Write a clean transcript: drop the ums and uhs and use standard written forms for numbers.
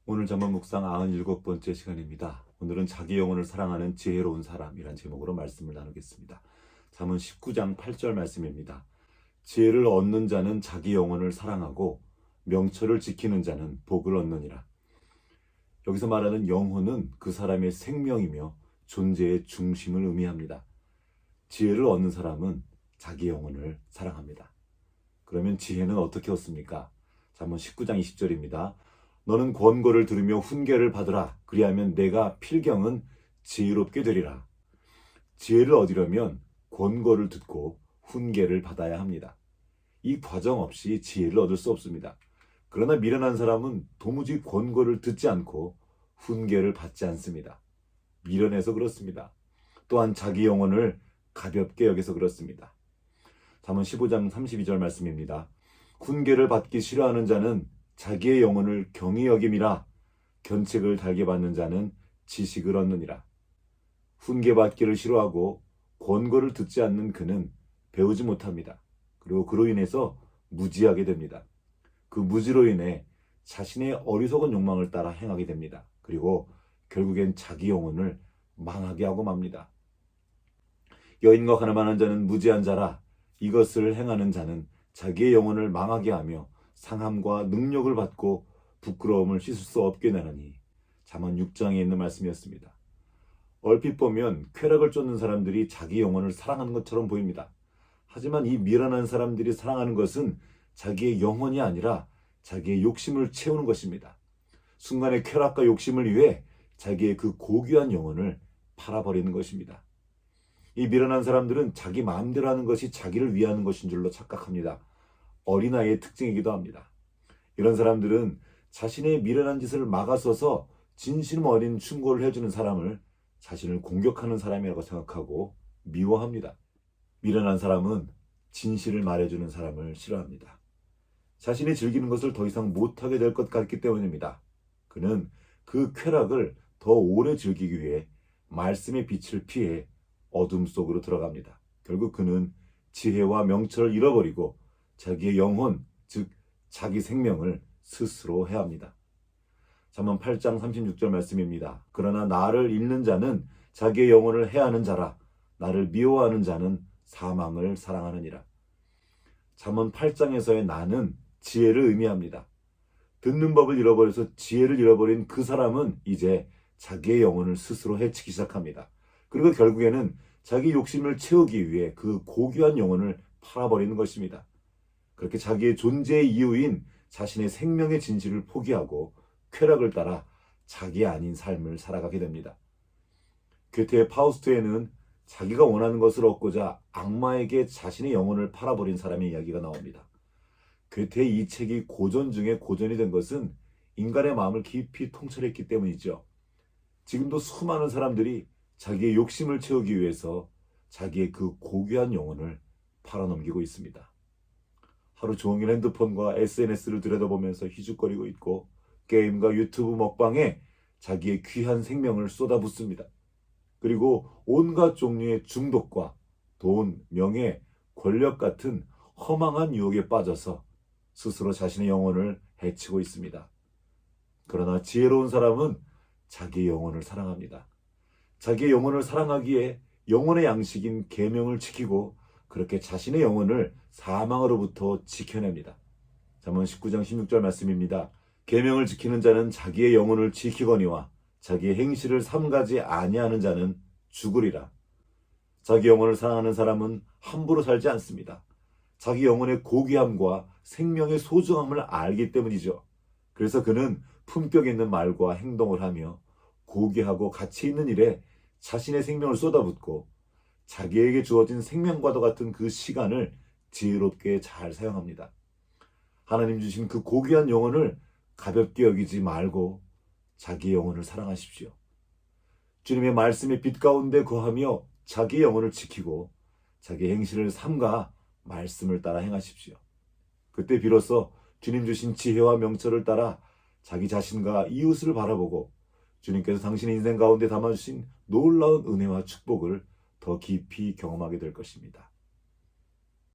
오늘 잠언 묵상 97번째 시간입니다. 오늘은 자기 영혼을 사랑하는 지혜로운 사람이란 제목으로 말씀을 나누겠습니다. 잠언 19장 8절 말씀입니다. 지혜를 얻는 자는 자기 영혼을 사랑하고 명철을 지키는 자는 복을 얻느니라. 여기서 말하는 영혼은 그 사람의 생명이며 존재의 중심을 의미합니다. 지혜를 얻는 사람은 자기 영혼을 사랑합니다. 그러면 지혜는 어떻게 얻습니까? 잠언 19장 20절입니다. 너는 권고를 들으며 훈계를 받으라. 그리하면 내가 필경은 지혜롭게 되리라. 지혜를 얻으려면 권고를 듣고 훈계를 받아야 합니다. 이 과정 없이 지혜를 얻을 수 없습니다. 그러나 미련한 사람은 도무지 권고를 듣지 않고 훈계를 받지 않습니다. 미련해서 그렇습니다. 또한 자기 영혼을 가볍게 여겨서 그렇습니다. 잠언 15장 32절 말씀입니다. 훈계를 받기 싫어하는 자는 자기의 영혼을 경히 여김이라. 견책을 달게 받는 자는 지식을 얻느니라. 훈계받기를 싫어하고 권고를 듣지 않는 그는 배우지 못합니다. 그리고 그로 인해서 무지하게 됩니다. 그 무지로 인해 자신의 어리석은 욕망을 따라 행하게 됩니다. 그리고 결국엔 자기 영혼을 망하게 하고 맙니다. 여인과 가늠하는 자는 무지한 자라. 이것을 행하는 자는 자기의 영혼을 망하게 하며 상함과 능력을 받고 부끄러움을 씻을 수 없게 나느니. 잠언 6장에 있는 말씀이었습니다. 얼핏 보면 쾌락을 쫓는 사람들이 자기 영혼을 사랑하는 것처럼 보입니다. 하지만 이 미련한 사람들이 사랑하는 것은 자기의 영혼이 아니라 자기의 욕심을 채우는 것입니다. 순간의 쾌락과 욕심을 위해 자기의 그 고귀한 영혼을 팔아버리는 것입니다. 이 미련한 사람들은 자기 마음대로 하는 것이 자기를 위하는 것인 줄로 착각합니다. 어린아이의 특징이기도 합니다. 이런 사람들은 자신의 미련한 짓을 막아서서 진심 어린 충고를 해주는 사람을 자신을 공격하는 사람이라고 생각하고 미워합니다. 미련한 사람은 진실을 말해주는 사람을 싫어합니다. 자신이 즐기는 것을 더 이상 못하게 될 것 같기 때문입니다. 그는 그 쾌락을 더 오래 즐기기 위해 말씀의 빛을 피해 어둠 속으로 들어갑니다. 결국 그는 지혜와 명철을 잃어버리고 자기의 영혼, 즉 자기 생명을 스스로 해합니다. 잠언 8장 36절 말씀입니다. 그러나 나를 잃는 자는 자기의 영혼을 해하는 자라. 나를 미워하는 자는 사망을 사랑하느니라. 잠언 8장에서의 나는 지혜를 의미합니다. 듣는 법을 잃어버려서 지혜를 잃어버린 그 사람은 이제 자기의 영혼을 스스로 해치기 시작합니다. 그리고 결국에는 자기 욕심을 채우기 위해 그 고귀한 영혼을 팔아버리는 것입니다. 그렇게 자기의 존재의 이유인 자신의 생명의 진실을 포기하고 쾌락을 따라 자기 아닌 삶을 살아가게 됩니다. 괴테의 파우스트에는 자기가 원하는 것을 얻고자 악마에게 자신의 영혼을 팔아버린 사람의 이야기가 나옵니다. 괴테의 이 책이 고전 중에 고전이 된 것은 인간의 마음을 깊이 통찰했기 때문이죠. 지금도 수많은 사람들이 자기의 욕심을 채우기 위해서 자기의 그 고귀한 영혼을 팔아넘기고 있습니다. 하루 종일 핸드폰과 SNS를 들여다보면서 희죽거리고 있고 게임과 유튜브 먹방에 자기의 귀한 생명을 쏟아붓습니다. 그리고 온갖 종류의 중독과 돈, 명예, 권력 같은 허망한 유혹에 빠져서 스스로 자신의 영혼을 해치고 있습니다. 그러나 지혜로운 사람은 자기의 영혼을 사랑합니다. 자기의 영혼을 사랑하기에 영혼의 양식인 계명을 지키고 그렇게 자신의 영혼을 사망으로부터 지켜냅니다. 잠언 19장 16절 말씀입니다. 계명을 지키는 자는 자기의 영혼을 지키거니와 자기의 행실을 삼가지 아니하는 자는 죽으리라. 자기 영혼을 사랑하는 사람은 함부로 살지 않습니다. 자기 영혼의 고귀함과 생명의 소중함을 알기 때문이죠. 그래서 그는 품격 있는 말과 행동을 하며 고귀하고 가치 있는 일에 자신의 생명을 쏟아붓고 자기에게 주어진 생명과도 같은 그 시간을 지혜롭게 잘 사용합니다. 하나님 주신 그 고귀한 영혼을 가볍게 여기지 말고 자기 영혼을 사랑하십시오. 주님의 말씀의 빛 가운데 거하며 자기 영혼을 지키고 자기 행실을 삼가 말씀을 따라 행하십시오. 그때 비로소 주님 주신 지혜와 명철을 따라 자기 자신과 이웃을 바라보고 주님께서 당신의 인생 가운데 담아주신 놀라운 은혜와 축복을 더 깊이 경험하게 될 것입니다.